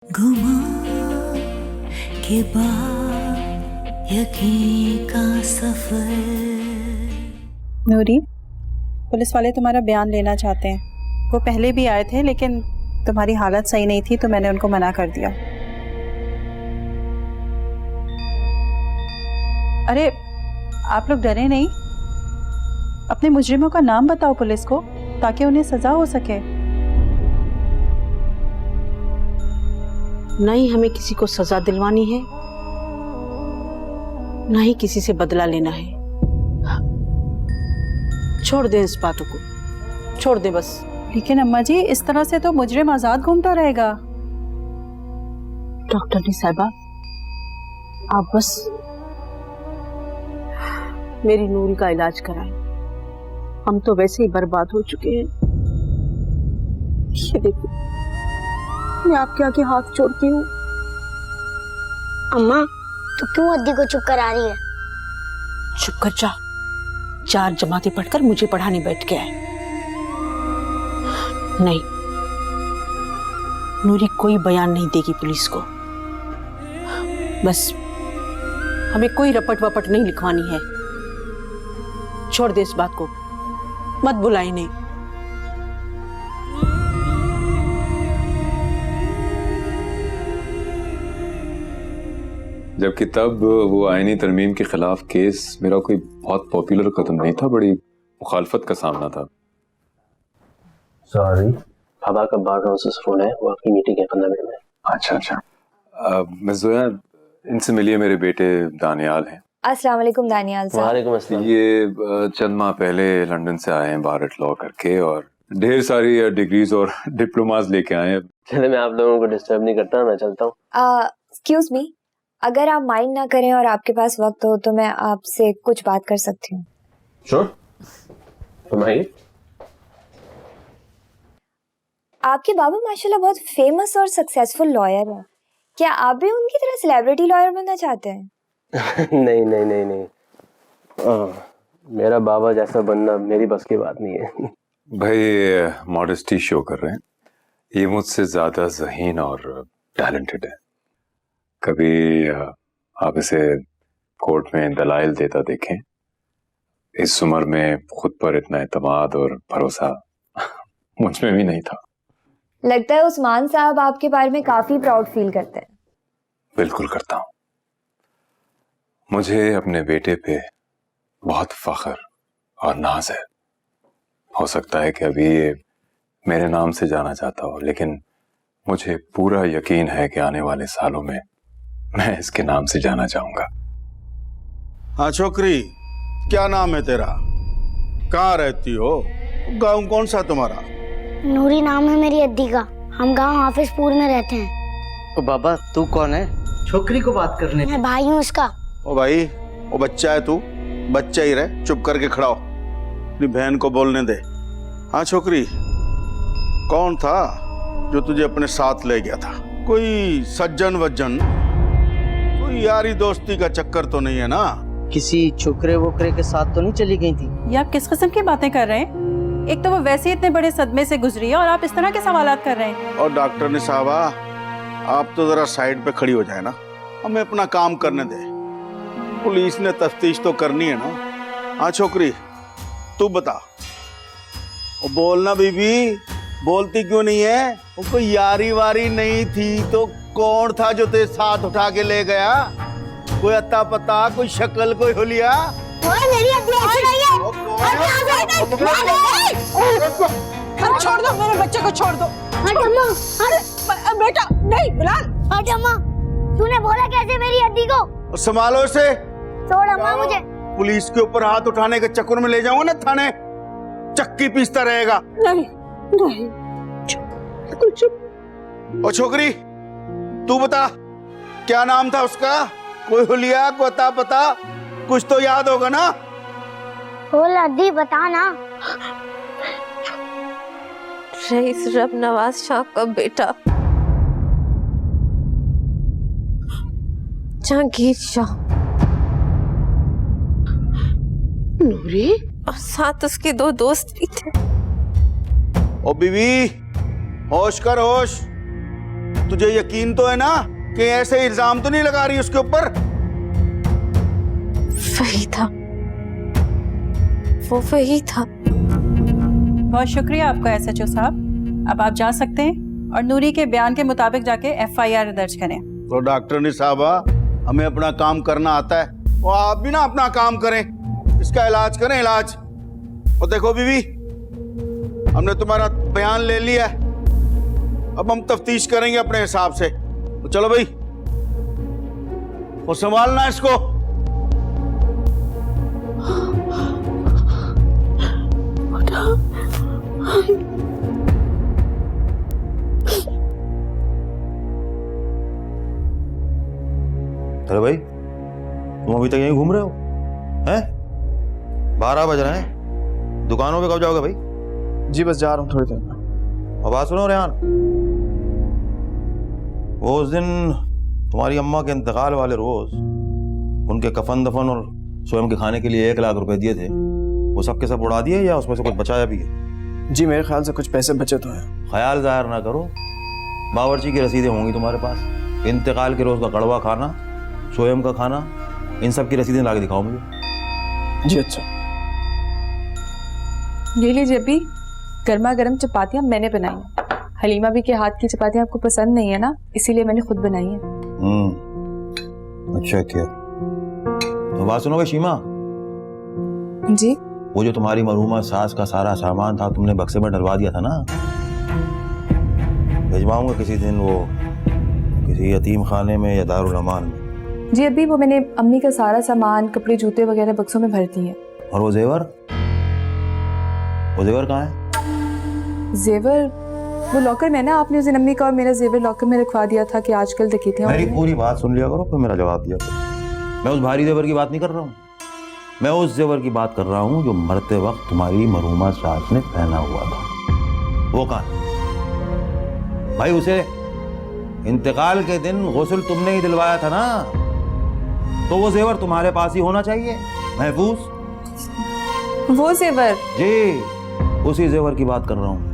गुमा के बाद यकीन का सफर। नूरी, पुलिस वाले तुम्हारा बयान लेना चाहते हैं। वो पहले भी आए थे लेकिन तुम्हारी हालत सही नहीं थी तो मैंने उनको मना कर दिया। अरे आप लोग डरे नहीं, अपने मुजरिमों का नाम बताओ पुलिस को ताकि उन्हें सजा हो सके। ना ही हमें किसी को सजा दिलवानी है, ना ही किसी से बदला लेना है। छोड़ दे इस बातों को, छोड़ दे बस। लेकिन अम्मा जी, इस तरह से तो मुजरिम आजाद घूमता रहेगा। डॉक्टर साहिबा, आप बस मेरी नूरी का इलाज कराएं। हम तो वैसे ही बर्बाद हो चुके हैं। ये देखिए, मैं आपके आगे हाथ जोड़ती हूँ। अम्मा, तू क्यों अद्दी को चुप करा रही है? चुप कर जा। 4 जमातें पढ़कर मुझे पढ़ाने बैठ गया है। नहीं, नूरी कोई बयान नहीं देगी पुलिस को। बस हमें कोई रपट वपट नहीं लिखवानी है। छोड़ दे इस बात को, मत बुलाई नहीं। जबकि तब वो आईनी तरमीम के खिलाफ केस मेरा कोई बहुत पॉपुलर कदम नहीं था, बड़ी मुखालफत का सामना था। सॉरी, बाबा का बार से फोन है, वो आपकी मीटिंग है 15 मिनट में। अच्छा। मिस जोया, इनसे मिलिए, मेरे बेटे दानियाल हैं। अस्सलाम वालेकुम दानियाल साहब। वालेकुम अस्सलाम। ये चंद माह पहले लंदन से आए हैं बारट लॉ करके, और ढेर सारी डिग्रीज और डिप्लोमास लेके आए हैं। चले, मैं आप लोगों को डिस्टर्ब नहीं करता, मैं चलता हूँ। एक्सक्यूज मी, अगर आप माइंड ना करें और आपके पास वक्त हो तो मैं आपसे कुछ बात कर सकती हूँ। श्योर, फरमाइए। आपके बाबा माशाल्लाह बहुत फेमस और सक्सेसफुल लॉयर हैं। क्या आप भी उनकी तरह सेलिब्रिटी लॉयर बनना चाहते हैं? नहीं। मेरा बाबा जैसा बनना मेरी बस की बात नहीं है। भाई मॉडेस्टी शो कर रहे हैं, ये मुझसे ज्यादा ज़हीन और टैलेंटेड है। कभी आप इसे कोर्ट में दलाइल देता देखें। इस उम्र में खुद पर इतना एतमाद और भरोसा मुझ में भी नहीं था। लगता है उस्मान साहब आपके बारे में काफी प्राउड फील करते हैं। बिल्कुल करता हूँ। मुझे अपने बेटे पे बहुत फख्र और नाज है। हो सकता है कि अभी ये मेरे नाम से जाना जाता हो, लेकिन मुझे पूरा यकीन है कि आने वाले सालों में मैं इसके नाम से जाना चाहूंगा। हाँ छोकरी, क्या नाम है तेरा? कहाँ रहती हो? गाँव कौन सा तुम्हारा? नूरी नाम है मेरी अद्दी का। हम गांव हाफिजपुर में रहते हैं। ओ बाबा, तू कौन है? छोकरी को बात करने। मैं भाई हूँ उसका। ओ भाई, वो बच्चा है, तू बच्चा ही रहे, चुप करके खड़ा हो, अपनी बहन को बोलने दे। हाँ छोकरी, कौन था जो तुझे अपने साथ ले गया था? कोई सज्जन वज्जन, कोई यारी दोस्ती का चक्कर तो नहीं है ना? किसी छोकरे वोकरे के साथ तो नहीं चली गई थी? ये आप किस किस्म की बातें कर रहे हैं? एक तो वो वैसे ही इतने बड़े सदमे से गुजरी है और आप इस तरह के सवालात कर रहे हैं। और डॉक्टर ने साहबा, आप तो जरा साइड पे खड़ी हो जाए ना, हमें अपना काम करने दे। पुलिस ने तफ्तीश तो करनी है ना। हाँ छोकरी, तू बता, वो बोलना बीबी, बोलती क्यों नहीं है? वो कोई यारी वारी नहीं थी तो कौन था जो तेरे साथ उठा के ले गया? कोई अत्ता पता, कोई शक्ल, कोई हुलिया? मेरी अद्दी ऐसी नहीं है। छोड़ दो, मेरे बच्चे को छोड़ दो। बेटा नहीं, बिलाल। अम्मा, तूने बोला कैसे मेरी अद्दी को? संभालो इसे। छोड़ अम्मा मुझे। पुलिस के ऊपर हाथ उठाने के चक्कर में ले जाऊंगा ना थाने, चक्की पीसता रहेगा। नहीं, चुप। और छोकरी, तू बता, क्या नाम था उसका? कोई हुलिया, कोई अता पता, कुछ तो याद होगा ना? बोल अद्दी, बता ना। रईस रब नवाज शाह का बेटा जहांगीर शाह। नूरी? और साथ उसके 2 दोस्त भी थे। ओ बीवी, होश कर होश। तुझे यकीन तो है ना कि ऐसे इल्जाम तो नहीं लगा रही उसके ऊपर? वही था, वो वही था। बहुत शुक्रिया आपका एसएचओ साहब। अब आप जा सकते हैं और नूरी के बयान के मुताबिक जाके एफआईआर दर्ज करें। तो डॉक्टर साहबा, हमें अपना काम करना आता है, और आप भी ना अपना काम करें, इसका इलाज करें, इलाज। और देखो बीवी, हमने तुम्हारा बयान ले लिया है, अब हम तफ्तीश करेंगे अपने हिसाब से। तो चलो भाई, और संभालना इसको। अरे भाई, तुम अभी तक यहीं घूम रहे हो हैं? 12 बज रहे हैं, दुकानों पे कब जाओगे भाई? जी बस जा रहा हूँ थोड़ी देर में। और बात सुनो रेहान, वो उस दिन तुम्हारी अम्मा के इंतकाल वाले रोज उनके कफन दफन और स्वयं के खाने के लिए 1 लाख रुपए दिए थे, वो सब के सब उड़ा दिए या उसमें से कुछ बचाया भी है? जी मेरे ख्याल से कुछ पैसे बचे तो हैं। ख्याल जाहिर ना करो, बावर्ची की रसीदें होंगी तुम्हारे पास। इंतकाल के रोज का कड़वा खाना, स्वयं का खाना, इन सब की रसीदें ला के दिखाओ मुझे। जी अच्छा। ये लीजिए अभी गर्मा गर्म चपातियाँ मैंने बनाई हैं। हलीमा भी के हाथ की चपातियाँ आपको पसंद नहीं है ना, इसीलिए मैंने खुद बनाई है। अच्छा किया। तो बात सुनोगे शीमा? जी। वो जो तुम्हारी मरहूमा सास का सारा सामान था तुमने बक्से में डलवा दिया था ना, भिजवाऊंगा किसी दिन वो किसी यतीम खाने में या दारुल अमान में। जी अभी वो मैंने अम्मी का सारा सामान, कपड़े, जूते वगैरह बक्सों में भर दिए। और वो जेवर कहाँ है? जेवर वो लॉकर में ना, आपने उस दिन अम्मी का और मेरा जेवर लॉकर में रखवा दिया था कि आजकल डकैतियां। मेरी पूरी बात सुन लिया करो, फिर मेरा जवाब दिया करो। मैं उस भारी जेवर की बात नहीं कर रहा हूँ, मैं उस जेवर की बात कर रहा हूँ जो मरते वक्त तुम्हारी मरहूमा सास ने पहना हुआ था। वो कहाँ है भाई? उसे इंतकाल के दिन गुस्ल तुमने ही दिलवाया था ना, तो वो जेवर तुम्हारे पास ही होना चाहिए, महफूज। वो जेवर? जी, उसी जेवर की बात कर रहा हूँ।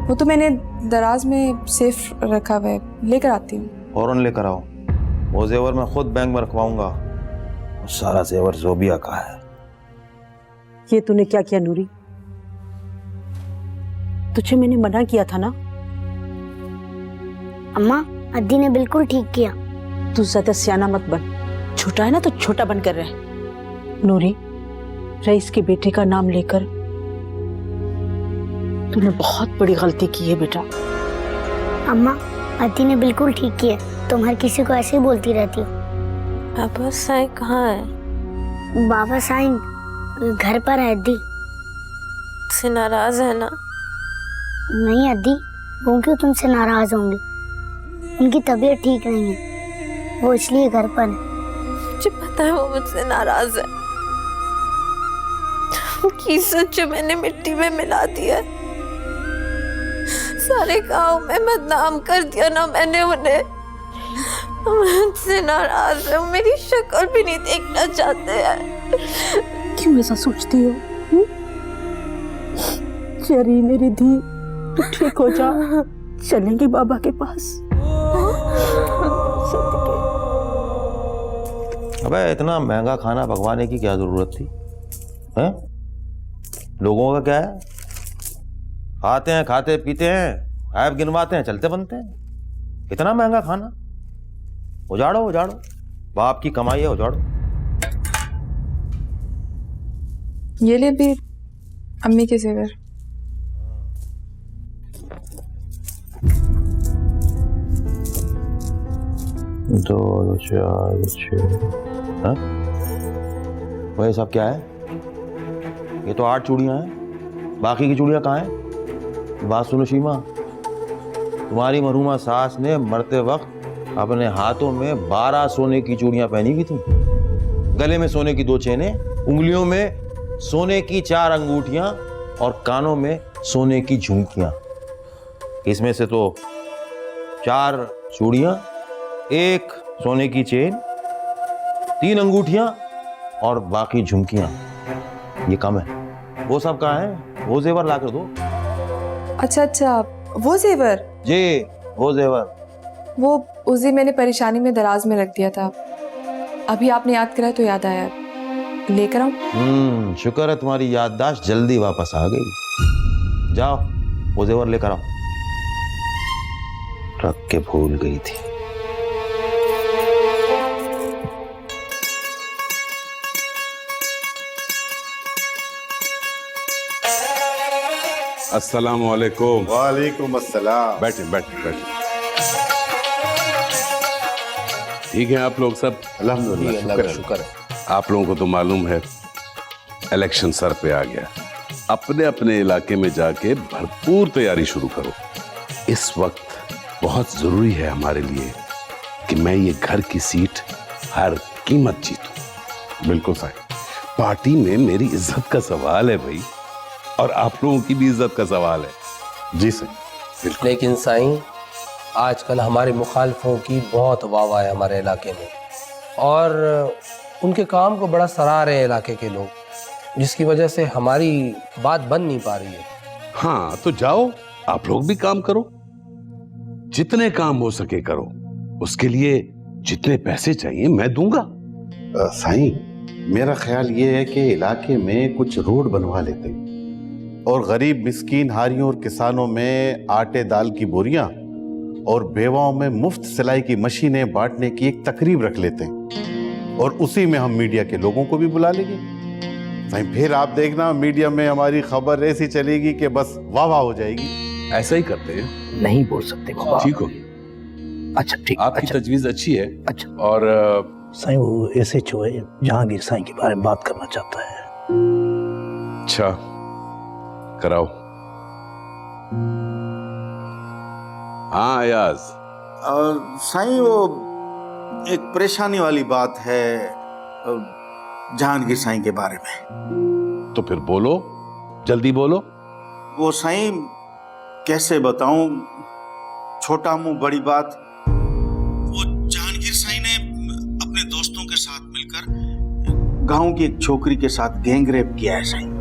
वो तो मैंने दराज में सेफ रखा हुआ है, लेकर आती हूँ। फौरन लेकर आओ, वो जेवर मैं खुद बैंक में रखवाऊंगा। सारा जेवर जोबिया का है। ये तूने क्या किया नूरी? तुझे मैंने मना किया था ना। अम्मा, अद्दी ने बिल्कुल ठीक किया। तू ज्यादा सियाना मत बन, छोटा है ना तो छोटा बन कर रहे। नूरी, रईस के बेटे का नाम लेकर तूने बहुत बड़ी गलती की है बेटा। अम्मा, अद्दी ने बिल्कुल ठीक किया, तुम हर किसी को ऐसे ही बोलती रहती हो। बाबा साईं कहाँ है? बाबा साईं घर पर है अद्दी। से नाराज है ना? नहीं अद्दी, वो क्यों तुमसे नाराज होंगे? उनकी तबीयत ठीक नहीं है, वो इसलिए घर पर है। मुझे पता है वो मुझसे नाराज है। की सच मैंने मिट्टी में मिला दिया, सारे गांव में बदनाम कर दिया ना मैंने उन्हें। मुझसे नाराज है, मेरी शक्ल भी नहीं देखना चाहते हैं। क्यों ऐसा सोचती हो? चरी मेरी धी, तू ठीक हो जा, चलेंगे बाबा के पास। अबे इतना महंगा खाना पकवाने की क्या जरूरत थी? हैं? लोगों का क्या है, खाते हैं, खाते पीते हैं, ऐप गिनवाते हैं, चलते बनते हैं। इतना महंगा खाना उजाड़ो उजाड़ो, बाप की कमाई है, उजाड़ो। ये ले भी अम्मी के जेवर। दो चार छः, वही सब क्या है? ये तो 8 चूड़ियां हैं, बाकी की चूड़ियां कहाँ हैं? बात सुनो शीमा, तुम्हारी मरहूमा सास ने मरते वक्त अपने हाथों में 12 सोने की चूड़ियां पहनी हुई थी, गले में सोने की 2 चेनें, उंगलियों में सोने की 4 अंगूठियां और कानों में सोने की झुमकियां। इसमें से तो 4 चूड़ियां, 1 सोने की चेन, 3 अंगूठियां और बाकी झुमकियां, ये कम है। वो सब कहाँ है? वो जेवर ला कर दो। अच्छा, वो जेवर? जी, वो जेवर। वो उस दिन मैंने परेशानी में दराज में रख दिया था, अभी आपने याद कराया तो याद आया, लेकर आऊं? शुक्र है तुम्हारी याददाश्त जल्दी वापस आ गई। जाओ वो जेवर लेकर आओ, रख के भूल गई थी। अस्सलाम वालेकुम। वालेकुम अस्सलाम। बैठे बैठे बैठे। ठीक है आप लोग सब? अल्हम्दुलिल्लाह, शुक्र है। आप लोगों को तो मालूम है इलेक्शन सर पे आ गया। अपने अपने इलाके में जाके भरपूर तैयारी शुरू करो। इस वक्त बहुत जरूरी है हमारे लिए कि मैं ये घर की सीट हर कीमत जीतूं। बिल्कुल सही। पार्टी में मेरी इज्जत का सवाल है भाई, और आप लोगों की भी इज्जत का सवाल है। जी सही। लेकिन साईं, आजकल हमारे मुखालफों की बहुत वाह है हमारे इलाके में, और उनके काम को बड़ा सराह रहे हैं इलाके के लोग, जिसकी वजह से हमारी बात बन नहीं पा रही है। हाँ तो जाओ आप लोग भी काम करो, जितने काम हो सके करो। उसके लिए जितने पैसे चाहिए मैं दूंगा। साईं, मेरा ख्याल ये है कि इलाके में कुछ रोड बनवा लेते हैं और गरीब मिस्कीन हारियों और किसानों में आटे दाल की बोरियां और बेवाओं में मुफ्त सिलाई की मशीनें बांटने की एक तकरीब रख लेते हैं, और उसी में हम मीडिया के लोगों को भी बुला लेंगे। साईं, फिर आप देखना मीडिया में हमारी खबर ऐसी चलेगी कि बस वाह वाह हो जाएगी। ऐसा ही करते हैं। नहीं बोल सकते बाबा। ठीक हो? अच्छा ठीक। आपकी तजवीज अच्छी है। अच्छा। और साईं, वो SHO है, जहांगीर साईं के बारे में बात करना चाहता है। अच्छा कराओ। हाँ अयाज। साईं, वो एक परेशानी वाली बात है जहांगीर साईं के बारे में। तो फिर बोलो, जल्दी बोलो। वो साईं, कैसे बताऊं, छोटा मुंह बड़ी बात। वो जहांगीर साईं ने अपने दोस्तों के साथ मिलकर गांव की एक छोकरी के साथ गैंगरेप किया है साईं।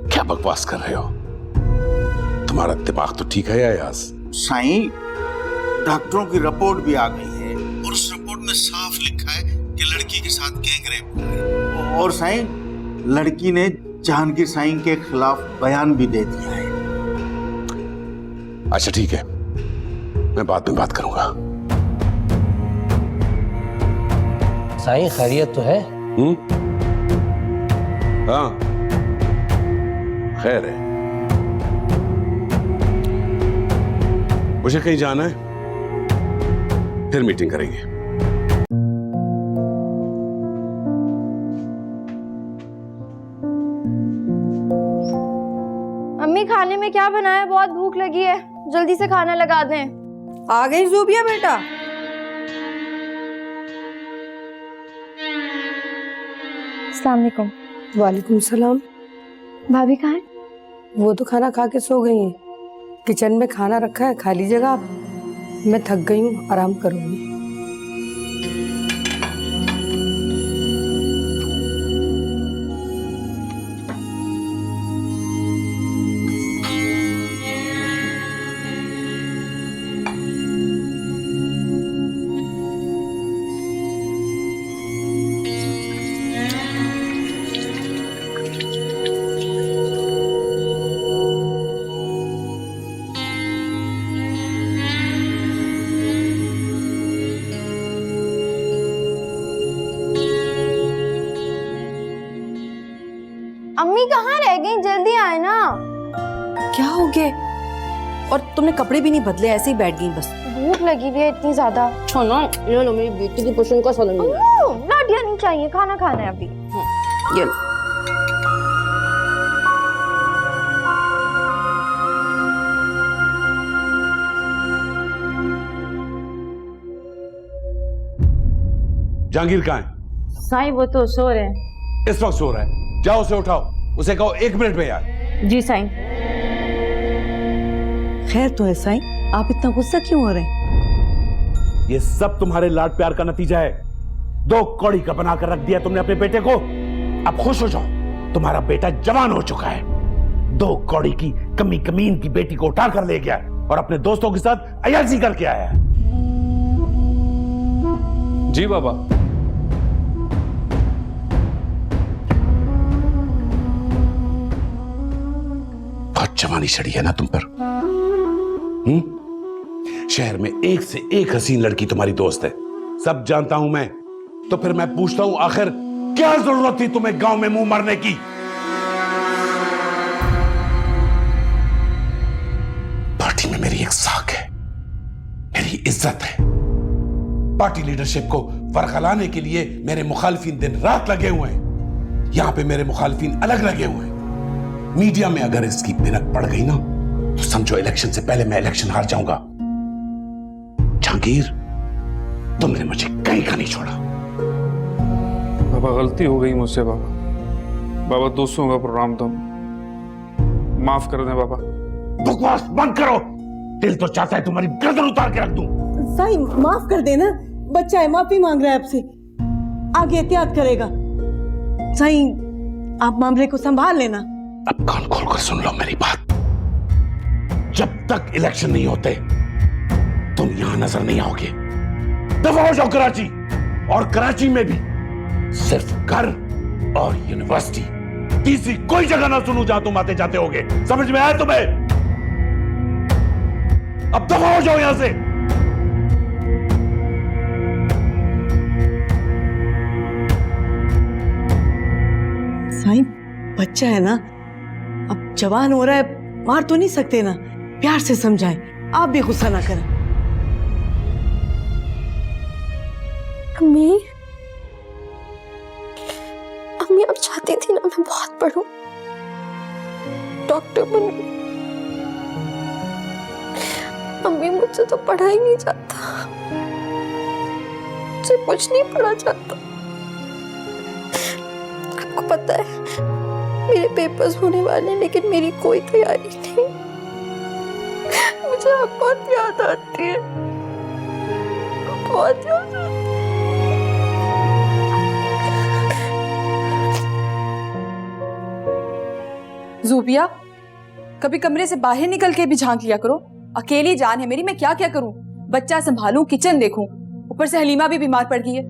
क्या बकवास कर रहे हो? तुम्हारा दिमाग तो ठीक है अयाज? साईं, डॉक्टरों की रिपोर्ट भी आ गई है और उस रिपोर्ट में साफ लिखा है कि लड़की के साथ गैंगरेप हुआ है। और साईं, लड़की ने जहांगीर साईं के खिलाफ बयान भी दे दिया है। अच्छा ठीक है, मैं बाद में बात करूंगा। साईं, खैरियत तो है? हाँ खैर है। मुझे कहीं जाना है, फिर मीटिंग करेंगे। अम्मी, खाने में क्या बनाया? बहुत भूख लगी है, जल्दी से खाना लगा दें। आ गई ज़ूबिया बेटा? अस्सलाम वालेकुम। वालेकुम सलाम। भाभी कहाँ है? वो तो खाना खा के सो गई हैं। किचन में खाना रखा है, खा लीजिएगा आप। मैं थक गई हूँ, आराम करूंगी। अम्मी कहाँ रह गई? जल्दी आए ना। क्या हो गया? और तुमने कपड़े भी नहीं बदले, ऐसे ही बैठ गई बस? भूख लगी हुई है इतनी ज्यादा। छोनो, ये लो मेरी बेटी की पसंद का सलन। लाठियाँ नहीं चाहिए, खाना खाना है अभी। ये लो। जहांगीर कहाँ है? साईं, वो तो सो रहे हैं। इस वक्त सो रहा है? जाओ उसे उठाओ, उसे कहो 1 मिनट में यार। जी साईं। खैर तो है साईं, आप इतना गुस्सा क्यों हो रहे हैं? ये सब तुम्हारे लाड प्यार का नतीजा है। 2 कौड़ी का बना कर रख दिया तुमने अपने बेटे को। अब खुश हो जाओ। तुम्हारा बेटा जवान हो चुका है, 2 कौड़ी की कमी कमीन की बेटी को उठा कर ले गया और अपने दोस्तों के साथ अयाजी करके आया है। जी बाबा। बहुत जवानी चढ़ी है ना तुम पर। शहर में एक से एक हसीन लड़की तुम्हारी दोस्त है, सब जानता हूं मैं। तो फिर मैं पूछता हूं, आखिर क्या जरूरत थी तुम्हें गांव में मुंह मारने की? पार्टी में मेरी एक साख है, मेरी इज्जत है। पार्टी लीडरशिप को वरगलाने के लिए मेरे मुखालिफिन दिन रात लगे हुए हैं। यहां पे मेरे मुखालिफिन अलग लगे हुए हैं। मीडिया में अगर इसकी बिनक पड़ गई ना, तो समझो इलेक्शन से पहले मैं इलेक्शन हार जाऊंगा। जहांगीर, तुमने मुझे कहीं का नहीं छोड़ा। बाबा गलती हो गई मुझसे बाबा। बाबा दोस्तों का प्रोग्राम था, माफ कर दें बाबा। बकवास बंद करो। दिल तो चाहता है तुम्हारी गर्दन उतार के रख दूं। साईं माफ कर देना, बच्चा है, माफी मांग रहा है आपसे, आगे एहतियात करेगा। साईं आप मामले को संभाल लेना। अब कान खोलकर सुन लो मेरी बात। जब तक इलेक्शन नहीं होते तुम यहां नजर नहीं आओगे। दफा हो जाओ कराची, और कराची में भी सिर्फ घर और यूनिवर्सिटी, तीसरी कोई जगह ना सुनूं जहां तुम आते जाते होगे। समझ में आया तुम्हें? अब दफा हो जाओ यहां से। साईं बच्चा है ना, अब जवान हो रहा है, मार तो नहीं सकते ना, प्यार से समझाएं, आप भी गुस्सा ना करें। अम्मी, अम्मी अब चाहती थी ना मैं बहुत पढ़ूं, डॉक्टर बनूं। अम्मी मुझसे तो पढ़ा ही नहीं जाता, मुझसे कुछ नहीं पढ़ा जाता। आपको पता है मेरे पेपर्स होने वाले हैं, लेकिन मेरी कोई तैयारी नहीं। मुझे आप बहुत याद आती है, बहुत याद आती है। ज़ूबिया, कभी कमरे से बाहर निकल के भी झांक लिया करो। अकेली जान है मेरी, मैं क्या क्या करूं? बच्चा संभालूं, किचन देखूं, ऊपर से हलीमा भी बीमार पड़ गई है।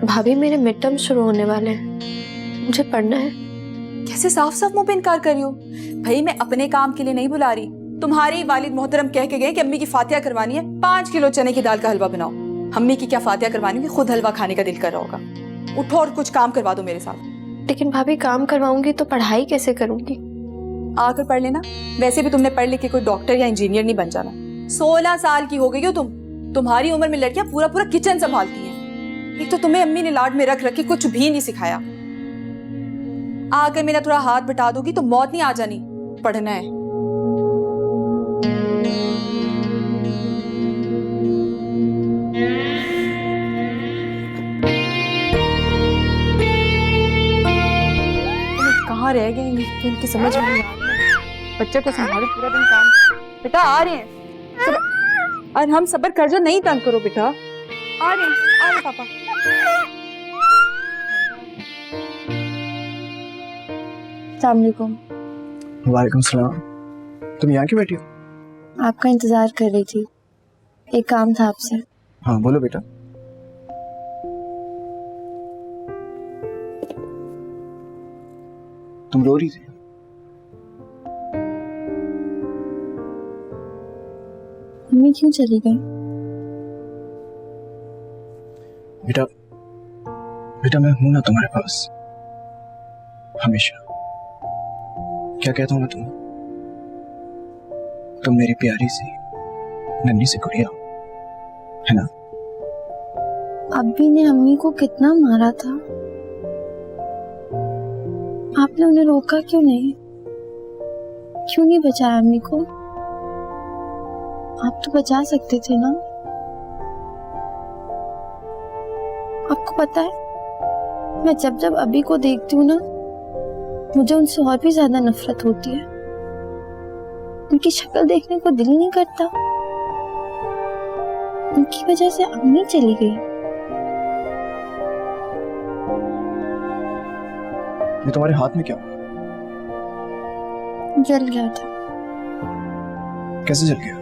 भाभी मेरे मिड टर्म शुरू होने वाले हैं, मुझे पढ़ना है। कैसे साफ साफ मुंह पे इनकार कर रही हो? भाई मैं अपने काम के लिए नहीं बुला रही, तुम्हारे वालिद मोहतरम कह के गए कि अम्मी की फातिहा करवानी है, 5 किलो चने की दाल का हलवा बनाओ। अम्मी की क्या फातिहा करवानी होगी, खुद हलवा खाने का दिल कर रहा होगा। उठो और कुछ काम करवा दो मेरे साथ। लेकिन भाभी काम करवाऊंगी तो पढ़ाई कैसे करूंगी? आकर पढ़ लेना, वैसे भी तुमने पढ़ लिख के कोई डॉक्टर या इंजीनियर नहीं बन जाना। 16 साल की हो गई हो तुम, तुम्हारी उम्र में लड़कियां पूरा पूरा किचन संभालती हैं। एक तो तुम्हें अम्मी ने लाड में रख रख के कुछ भी नहीं सिखाया। आकर मेरा थोड़ा हाथ बटा दोगी तो मौत नहीं आ जानी, पढ़ना है। कहाँ रह गए तो इनकी समझ में नहीं आ रही। बच्चे को संभालो, पूरा दिन काम। बेटा आ रहे हैं, और हम सब्र कर जो, नहीं तंग करो बेटा। आ रहे पापा। अस्सलामुअलैकुम। वालेकुम सलाम। तुम यहाँ क्यों बैठी हो? आपका इंतजार कर रही थी, एक काम था आपसे। हाँ बोलो बेटा। तुम रो रही थी? मम्मी क्यों चली गई? बेटा बेटा मैं हूं ना तुम्हारे पास हमेशा। क्या कहता हूं मैं तुम्हें? तुम मेरी प्यारी सी नन्ही सी गुड़िया है ना? अब्बी ने अम्मी को कितना मारा था, आपने उन्हें रोका क्यों नहीं? क्यों नहीं बचाया अम्मी को? आप तो बचा सकते थे ना। आपको पता है मैं जब जब अब्बी को देखती हूँ ना, मुझे उनसे और भी ज्यादा नफरत होती है। उनकी शक्ल देखने को दिल ही नहीं करता। उनकी वजह से अम्मी चली गई। ये तुम्हारे हाथ में क्या हुआ? जल गया था। कैसे जल गया?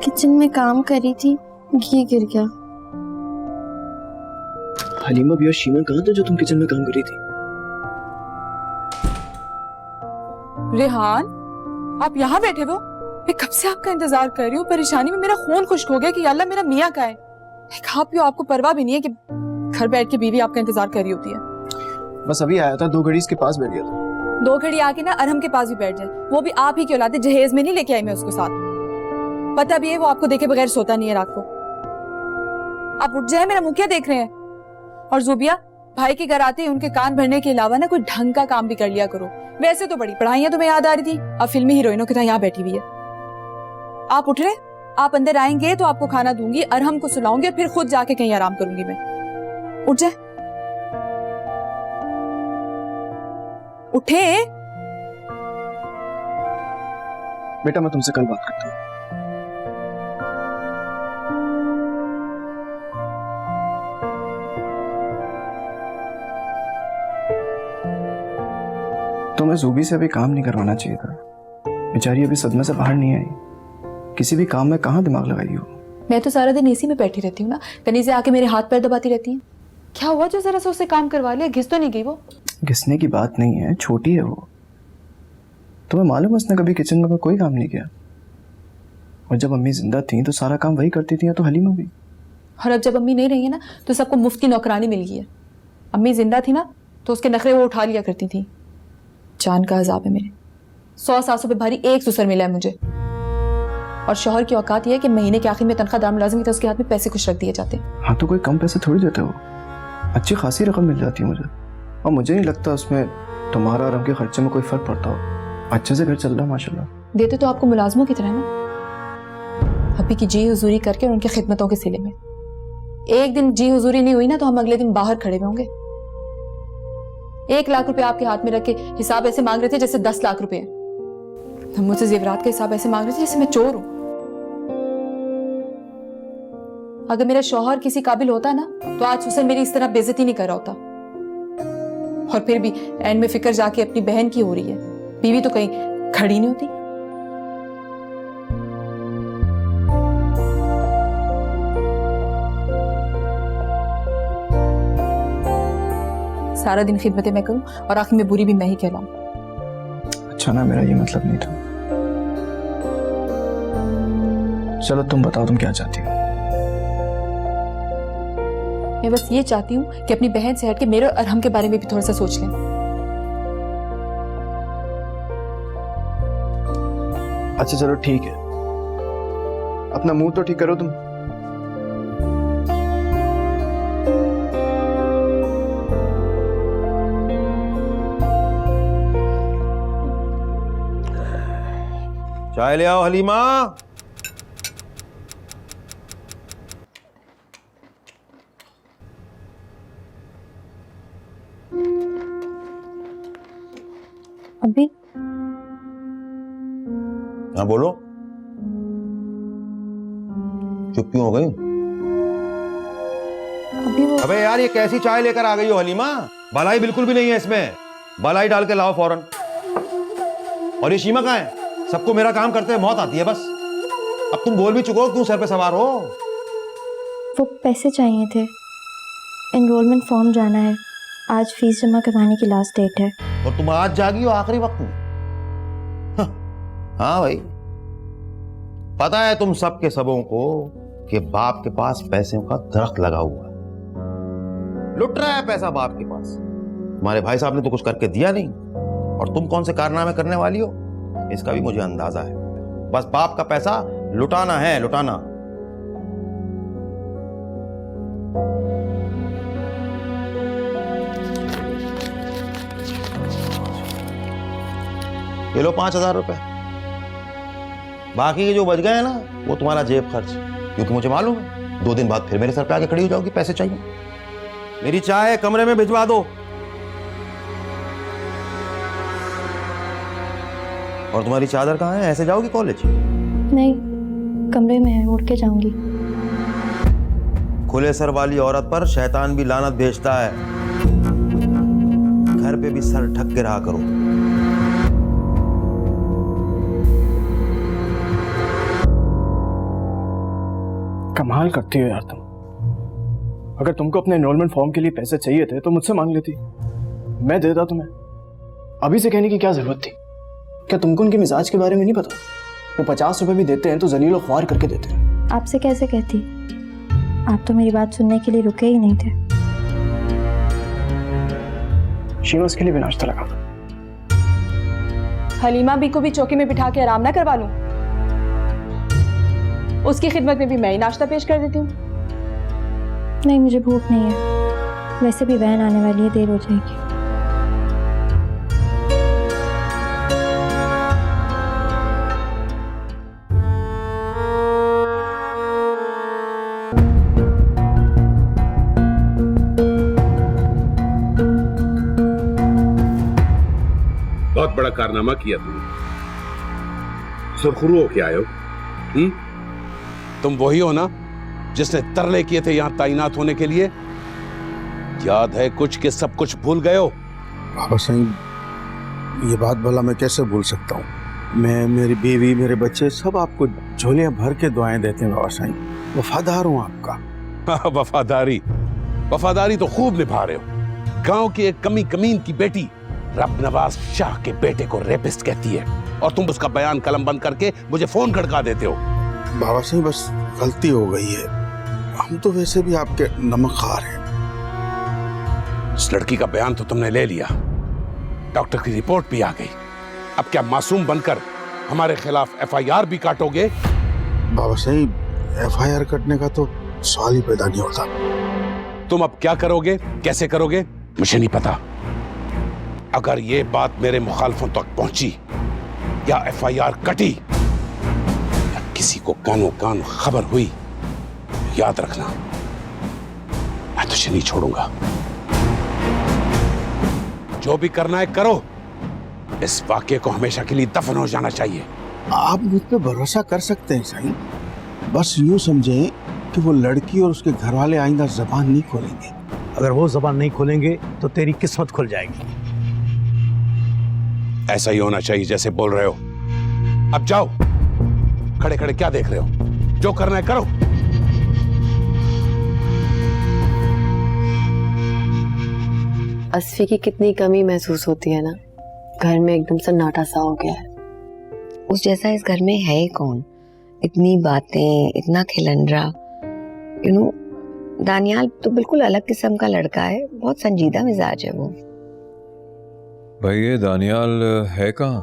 किचन में काम करी थी, घी गिर गया। हलीमा भी और शीमा कहाँ थे जो तुम किचन में काम कर रही थी? रेहान, आप यहाँ बैठे हो? मैं कब से आपका इंतजार कर रही हूँ। परेशानी में मेरा खून खुश्क हो गया कि अल्लाह मेरा मियाँ कहाँ है। खा पियो, आपको परवाह भी नहीं है कि घर बैठ के बीवी आपका इंतजार कर रही होती है। बस अभी आया था, 2 घड़ी इसके पास बैठ गया था। 2 घड़ी आके ना अरहम के पास भी बैठ जाए, वो भी आप ही की औलाद है, जहेज में नहीं लेके आई मैं उसको साथ। पता भी है वो आपको देखे बगैर सोता नहीं है रात को। आप उठ जाए, मेरा मुंह क्या देख रहे हैं? और जुबिया, भाई के घर आते ही उनके कान भरने के अलावा ना कोई ढंग का काम भी कर लिया करो। वैसे तो बड़ी पढ़ाइयां तुम्हें याद आ रही थी, अब फिल्मी हीरोइनों की तरह यहाँ बैठी हुई है। आप उठ रहे? आप अंदर आएंगे तो आपको खाना दूंगी, अरहम को सुलाऊंगी और फिर खुद जाके कहीं आराम करूंगी मैं। उठ जाए, उठे। बेटा मैं तुमसे कल बात करता हूँ। तुम्हें जूबी से अभी काम नहीं करवाना चाहिए था। बेचारी अभी सदमे से बाहर नहीं आई। किसी भी काम में कहाँ दिमाग लगाई हो? मैं तो सारा दिन एसी में बैठी रहती हूँ ना, कहीं से आके मेरे हाथ पैर दबाती रहती है। क्या हुआ जो जरा सा उससे काम करवा लिया? घिस तो नहीं गई वो? घिसने की बात नहीं है, छोटी है वो। तुम्हें मालूम है उसने कभी किचन में कोई काम नहीं किया। और जब अम्मी जिंदा थी तो सारा काम वही करती थी, तो हलीमा भी। और अब जब अम्मी नहीं रही है ना तो सबको मुफ्त की नौकरानी मिल गई है। अम्मी जिंदा थी ना तो उसके नखरे वो उठा लिया करती थी। जान का अजाब है मेरे। 100 सासों पे भारी एक सुसर मिला है मुझे। और शौहर की औकात यह है कि महीने के आखिर में तनख्वाहदार मुलाजिम तो उसके हाथ में पैसे कुछ रख दिए जाते हैं। हाँ तो कोई कम पैसे थोड़ी देते हो, अच्छी खासी रकम मिल जाती है मुझे। और मुझे नहीं लगता उसमें तुम्हारा और उनके खर्चे में कोई फर्क पड़ता हो। अच्छे से घर चल रहा है माशाल्लाह। देते तो आपको मुलाजमों की तरह ना, अभी की जी हुजूरी करके और उनकी खिदमतों के सिले में। एक दिन जी हुजूरी नहीं हुई ना तो हम अगले दिन बाहर खड़े होंगे। 1 लाख रुपए आपके हाथ में रख के हिसाब ऐसे मांग रहे थे जैसे 10 लाख रुपए हैं। मुझसे जेवरात का हिसाब ऐसे मांग रहे थे जैसे मैं चोर हूं। अगर मेरा शौहर किसी काबिल होता ना तो आज हुसैन मेरी इस तरह बेइज्जती नहीं कर रहा होता। और फिर भी एंड में फिक्र जाके अपनी बहन की हो रही है। बीवी तो कहीं खड़ी नहीं होती। सारा दिन खिदमतें मैं करूं और आखिर में बुरी भी मैं ही कहलाऊं। अच्छा ना, मेरा ये मतलब नहीं था। चलो तुम बताओ तुम क्या चाहती हो? मैं बस ये चाहती हूँ कि अपनी बहन से हट के मेरे और अरहम के बारे में भी थोड़ा सा सोच लें। अच्छा चलो ठीक है, अपना मुंह तो ठीक करो तुम। चाय ले आओ हलीमा। अभी हाँ बोलो। चुप क्यों हो गई? अभी वो अबे यार ये कैसी चाय लेकर आ गई हो हलीमा? भलाई बिल्कुल भी नहीं है इसमें। भलाई डाल के लाओ फौरन। और ये शीमा कहाँ है? सबको मेरा काम करते हुए मौत आती है बस। अब तुम बोल भी चुको, क्यों सर पे सवार हो? वो पैसे चाहिए थे, एनरोलमेंट फॉर्म जाना है, आज फीस जमा करवाने की लास्ट डेट है। और तुम आज जागी हो आखिरी वक्त में? हाँ भाई, पता है तुम सब के सबों को कि बाप के पास पैसों का दरख्त लगा हुआ है। लुट रहा है पैसा बाप के पास। तुम्हारे भाई साहब ने तो कुछ करके दिया नहीं, और तुम कौन से कारनामे करने वाली हो इसका भी मुझे अंदाजा है। बस बाप का पैसा लुटाना है, लुटाना। ये लो 5,000 रुपए। बाकी के जो बच गए हैं ना वो तुम्हारा जेब खर्च, क्योंकि मुझे मालूम है 2 दिन बाद फिर मेरे सर पे आके खड़ी हो जाओगी, पैसे चाहिए। मेरी चाय कमरे में भिजवा दो। और तुम्हारी चादर कहाँ है? ऐसे जाओगी कॉलेज? नहीं, कमरे में है, उठ के जाऊंगी। खुले सर वाली औरत पर शैतान भी लानत भेजता है। घर घर पे भी सर ढक के रहा करो। कमाल करती हो यार तुम। अगर तुमको अपने एनरोलमेंट फॉर्म के लिए पैसे चाहिए थे तो मुझसे मांग लेती, मैं देता तुम्हें। अभी से कहने की क्या जरूरत थी? क्या तुमको उनके मिजाज के बारे में नहीं पता? वो 50 रुपए भी देते हैं तो जलीलो ख्वार करके देते हैं। आपसे कैसे कहती, आप तो मेरी बात सुनने के लिए रुके ही नहीं थे। शीमा के लिए भी नाश्ता लगा दो। हलीमा बी को भी चौकी में बिठा के आराम ना करवा लूं? उसकी खिदमत में भी मैं ही नाश्ता पेश कर देती हूँ। नहीं, मुझे भूख नहीं है, वैसे भी वैन आने वाली है, देर हो जाएगी। बहुत बड़ा कारनामा किया तुमने, सुरखरू हो के आए हो। तुम वही हो ना जिसने तरले किए थे यहां तैनात होने के लिए? याद है कुछ के सब कुछ भूल गए हो? बाबा साईं, ये बात भला मैं कैसे भूल सकता हूँ? मैं, मेरी बीवी, मेरे बच्चे सब आपको झोलियां भर के दुआएं देते हैं बाबा साईं। वफादार हूँ आपका। वफादारी वफादारी तो खूब निभा रहे हो। गांव की एक कमी कमीन की बेटी रब नवाज शाह के बेटे को रेपिस्ट कहती है और तुम उसका बयान कलम बंद करके मुझे फोन खड़का देते हो। बाबा साईं, बस गलती हो गई है। हम तो वैसे भी आपके नमकखार हैं। इस लड़की का बयान तो तुमने ले लिया, डॉक्टर की रिपोर्ट भी आ गई। अब क्या मासूम बनकर हमारे खिलाफ एफआईआर भी काटोगे? बाबा साईं, एफआईआर कटने का तो सवाल ही पैदा नहीं होता। तुम अब क्या करोगे, कैसे करोगे, मुझे नहीं पता। अगर ये बात मेरे मुखालफों तक पहुंची या एफआईआर कटी या किसी को कानों कान खबर हुई, याद रखना मैं तुझे नहीं छोड़ूंगा। जो भी करना है करो, इस वाक्य को हमेशा के लिए दफन हो जाना चाहिए। आप मुझ पे भरोसा कर सकते हैं साईं। बस यूं समझें कि वो लड़की और उसके घर वाले आइंदा जबान नहीं खोलेंगे। अगर वो जबान नहीं खोलेंगे तो तेरी किस्मत खुल जाएगी। ऐसा ही होना चाहिए जैसे बोल रहे हो। अब जाओ, खड़े खड़े क्या देख रहे हो? जो करना है करो। असफी की कितनी कमी महसूस होती है ना। घर में एकदम सन्नाटा सा हो गया है। उस जैसा इस घर में है कौन? इतनी बातें, इतना खिलंडरा। दानियाल तो बिल्कुल अलग किस्म का लड़का है, बहुत संजीदा मिजाज है वो। भाई ये दानियाल है कहाँ?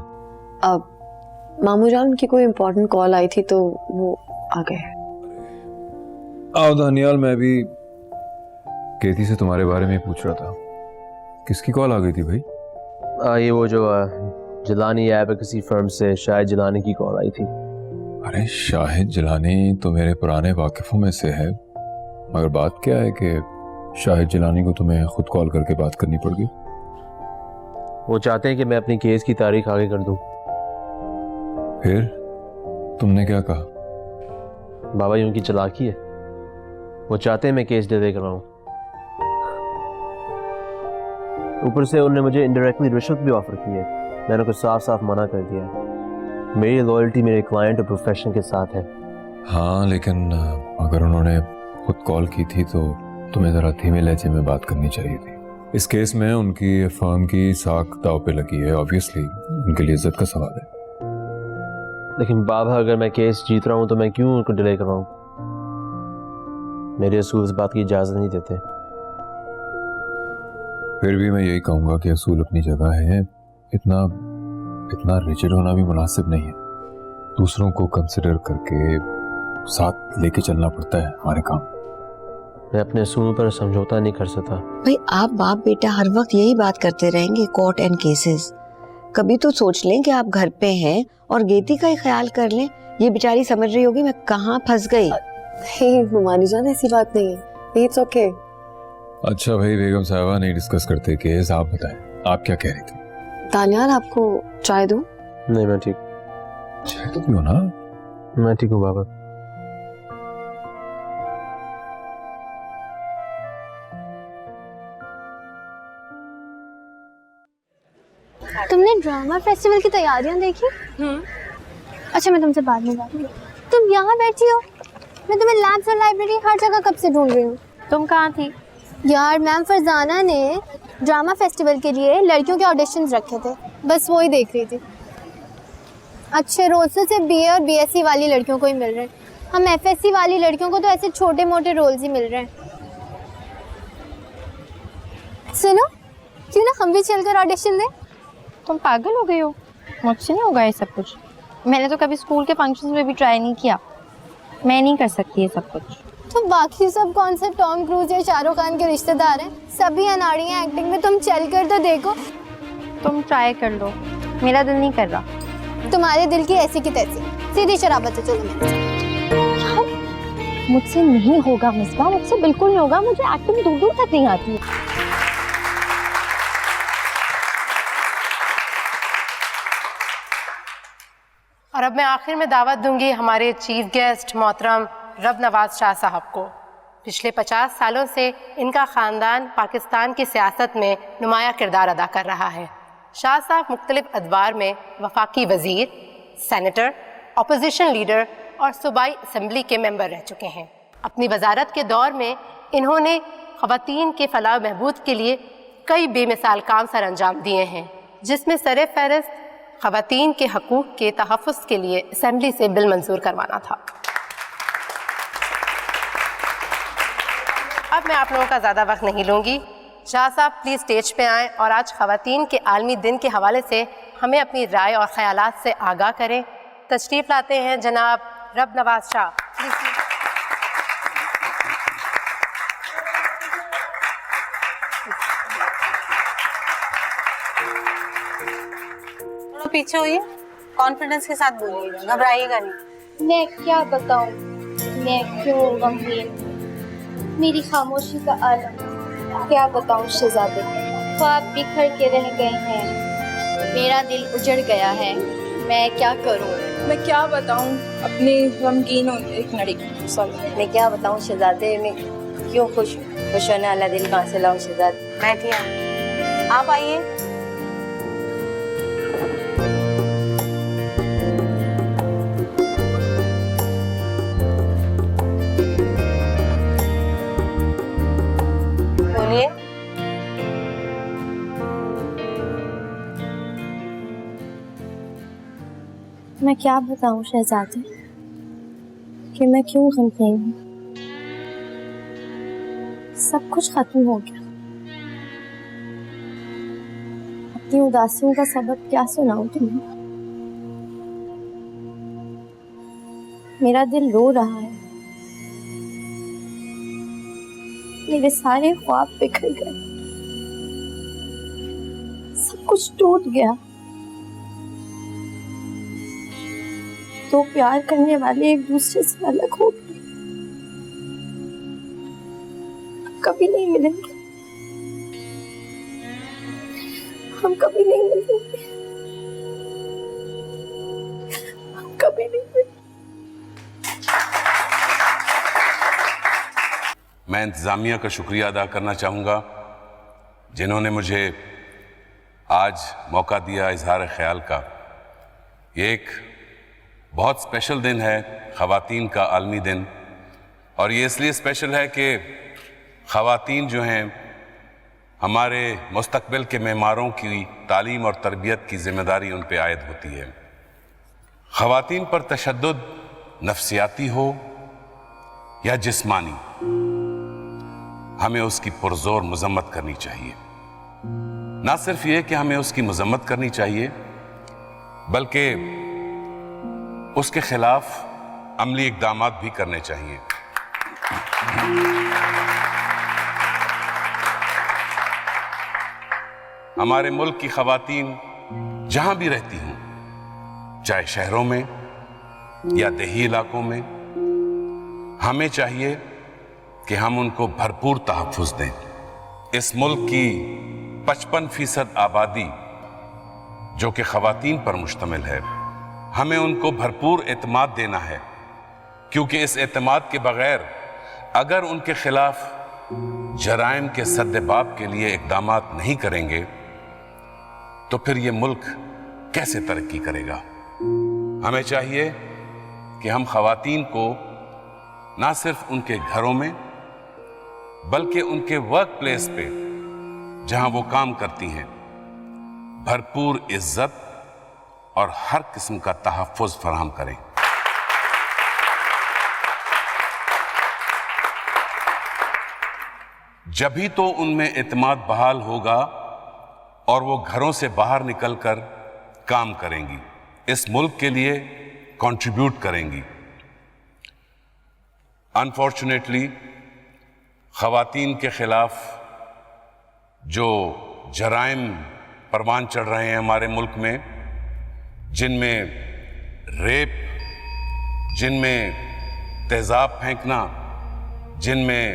अब मामू जान, उनकी कोई इम्पोर्टेंट कॉल आई थी तो वो आ गए। आओ दानियाल, मैं भी केती से तुम्हारे बारे में पूछ रहा था। किसकी कॉल आ गई थी भाई? ये वो जो जिलानी एडवोकेसी फर्म से शाहिद जिलानी की कॉल आई थी। अरे शाहिद जिलानी तो मेरे पुराने वाकिफों में से है, मगर बात क्या है कि शाहिद जिलानी को तुम्हें खुद कॉल करके बात करनी पड़ गई। वो चाहते हैं कि मैं अपनी केस की तारीख आगे कर दूं। फिर तुमने क्या कहा? बाबा जी, उनकी चालाकी है, वो चाहते हैं मैं केस दे कर रहा हूं। ऊपर से उन्होंने मुझे इनडायरेक्टली रिश्वत भी ऑफर की है। मैंने कुछ साफ साफ मना कर दिया है। मेरी लॉयल्टी मेरे क्लाइंट और प्रोफेशन के साथ है। हाँ, लेकिन अगर उन्होंने खुद कॉल की थी तो तुम्हें जरा धीमे लहजे में बात करनी चाहिए थी। इस केस में उनकी फर्म की साख दाव पे लगी है। ऑब्वियसली उनके लिए इज्जत का सवाल है। लेकिन बाबा, अगर मैं केस जीत रहा हूं तो मैं क्यों उनको डिले कर रहा हूं? मेरे असूल इस बात की इजाजत नहीं देते। फिर भी मैं यही कहूंगा कि असूल अपनी जगह है। इतना रिजिड होना भी मुनासिब नहीं है। दूसरों को कंसिडर करके साथ लेके चलना पड़ता है हमारे काम। मैं अपने असूल पर समझौता नहीं कर सकता। भाई, आप बाप बेटा हर वक्त यही बात करते रहेंगे, कोर्ट एंड केसेस। कभी तो सोच लें कि आप घर पे हैं और गेती का ही ख्याल कर लें। ये बेचारी समझ रही होगी मैं कहाँ फंस गई। नहीं मानी जान, ऐसी बात नहीं है। It's okay. अच्छा भाई, बेगम साहबा नहीं डिस्कस करते केस, आप बताएं आप क्या कह रही थी? दानियाल, आपको चाय दूं? नहीं, मैं ठीक। चाय तो पियो ना। मैं ठीक हूँ बाबा। ड्रामा फेस्टिवल की तैयारियां देखी? अच्छा मैं तुमसे बाद में बात करूँ। तुम यहाँ बैठी हो, मैं तुम्हें लैब्स और लाइब्रेरी हर जगह कब से ढूंढ रही हूँ। तुम कहाँ थी? यार मैम फरजाना ने ड्रामा फेस्टिवल के लिए लड़कियों के ऑडिशंस रखे थे, बस वो ही देख रही थी। अच्छे रोल्स से BA और BSc वाली लड़कियों को ही मिल रहे हैं, हम FSc वाली लड़कियों को तो ऐसे छोटे मोटे रोल्स ही मिल रहे हैं। सुनो, क्यों ना हम भी चलकर ऑडिशन दें? तुम पागल हो गई हो? मुझसे नहीं होगा ये सब कुछ। मैंने तो कभी स्कूल के फंक्शंस में भी ट्राई नहीं किया, मैं नहीं कर सकती ये सब कुछ। तो बाकी सब कौन से टॉम क्रूज या शाहरुख खान के रिश्तेदार हैं? सभी अनाड़ी हैं एक्टिंग में, तुम चल कर तो देखो। तुम ट्राई कर लो, मेरा दिल नहीं कर रहा। तुम्हारे दिल की ऐसी की तैसी, सीधी शराबत से चलो मेरे। मुझसे नहीं होगा मिसबा, मुझसे बिल्कुल नहीं होगा, मुझे एक्टिंग दूर दूर तक नहीं आती। और अब मैं आखिर में दावत दूंगी हमारे चीफ गेस्ट मोहतरम रब नवाज शाह साहब को। पिछले 50 सालों से इनका ख़ानदान पाकिस्तान की सियासत में नुमाया किरदार अदा कर रहा है। शाह साहब मुख्तलिफ अदवार में वफाकी वज़ीर, सेनेटर, अपोजिशन लीडर और सूबाई असम्बली के मेंबर रह चुके हैं। अपनी वजारत के दौर में इन्होंने ख़वातीन के फलाह बहबूद के लिए कई बेमिसाल काम सर अंजाम दिए हैं, जिसमें सर फहरिस्त ख़वातीन के हकूक़ के तहफ़्फ़ुज़ के लिए असम्बली से बिल मंजूर करवाना था। अब मैं आप लोगों का ज़्यादा वक्त नहीं लूँगी। शाह साहब प्लीज़ स्टेज पे आएँ और आज ख़वातीन के आलमी दिन के हवाले से हमें अपनी राय और ख़यालात से आगाह करें। तशरीफ़ लाते हैं जनाब रब नवाज शाह। थोड़ा पीछे होइए, कॉन्फिडेंस के साथ बोलिएगा, घबराइएगा नहीं। मैं क्या बताऊं, मैं क्यों गमगीन, मेरी खामोशी का आलम क्या बताऊं शहजादे। ख्वाब बिखर के रह गए हैं, मेरा दिल उजड़ गया है, मैं क्या करूं। मैं क्या बताऊं अपने गमगीन एक लड़ी। मैं क्या बताऊं शहजादे, मैं क्यों खुश होने वाला दिल कहाँ से लाऊं शहजादे। बैठिए, आप आइए। बोलिए। मैं क्या बताऊं शहजादे कि मैं क्यों गमगीन हूँ। सब कुछ खत्म हो गया, अपनी उदासियों का सबब क्या सुनाऊं तुम्हें। मेरा दिल रो रहा है, मेरे सारे ख्वाब बिखर गए, सब कुछ टूट गया। तो प्यार करने वाले एक दूसरे से अलग हो गए, कभी नहीं मिलेंगे, हम कभी नहीं मिलेंगे, हम कभी नहीं मिलेंगे। मैं इंतज़ामिया का शुक्रिया अदा करना चाहूँगा जिन्होंने मुझे आज मौका दिया इजहार ख्याल का। ये एक बहुत स्पेशल दिन है, ख़वातीन का आलमी दिन, और ये इसलिए स्पेशल है कि ख़वातीन जो हैं हमारे मुस्तक़बिल के मेमारों की तालीम और तरबियत की ज़िम्मेदारी उन पे आयद होती है। ख़वातीन पर तशद्दुद नफ्सियाती हो या जिस्मानी, हमें उसकी पुरज़ोर मज़म्मत करनी चाहिए। ना सिर्फ ये कि हमें उसकी मज़म्मत करनी चाहिए, बल्कि उसके खिलाफ अमली इक़दामात भी करने चाहिए। हमारे मुल्क की ख़वातीन जहां भी रहती हों, चाहे शहरों में या देही इलाकों में, हमें चाहिए कि हम उनको भरपूर तहफ़्फ़ुज़ दें। इस मुल्क की 55% आबादी जो कि ख़वातीन पर मुश्तमिल है, हमें उनको भरपूर एतमाद देना है, क्योंकि इस एतमाद के बगैर अगर उनके खिलाफ जराइम के सद्देबाब के लिए इक़दामात नहीं करेंगे तो फिर ये मुल्क कैसे तरक्की करेगा। हमें चाहिए कि हम खवातीन को ना सिर्फ उनके घरों में बल्कि उनके वर्क प्लेस पे जहां वो काम करती हैं भरपूर इज्जत और हर किस्म का तहफ़्फ़ुज़ फराहम करें। जभी तो उनमें इत्मीनान बहाल होगा और वो घरों से बाहर निकलकर काम करेंगी, इस मुल्क के लिए कंट्रीब्यूट करेंगी। अनफॉर्चुनेटली खवातीन के खिलाफ जो जराइम परवान चढ़ रहे हैं हमारे मुल्क में, जिनमें रेप, जिनमें तेजाब फेंकना, जिनमें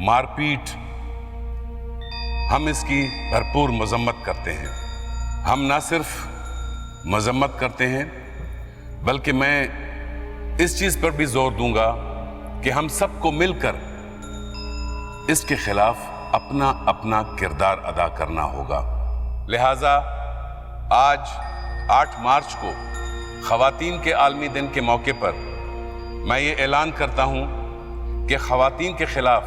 मारपीट, हम इसकी भरपूर मजम्मत करते हैं। हम ना सिर्फ मजम्मत करते हैं बल्कि मैं इस चीज पर भी जोर दूंगा कि हम सबको मिलकर इसके खिलाफ अपना अपना किरदार अदा करना होगा। लिहाजा आज 8 मार्च को खवातीन के आलमी दिन के मौके पर मैं ये ऐलान करता हूं कि खवातीन के खिलाफ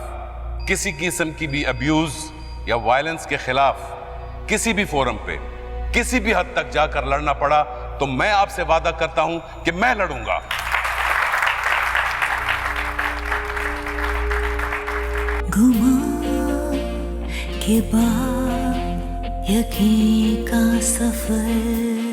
किसी किस्म की भी अब्यूज या वायलेंस के खिलाफ किसी भी फोरम पे किसी भी हद तक जाकर लड़ना पड़ा तो मैं आपसे वादा करता हूं कि मैं लड़ूंगा। गुमा के बाद यकीन का सफर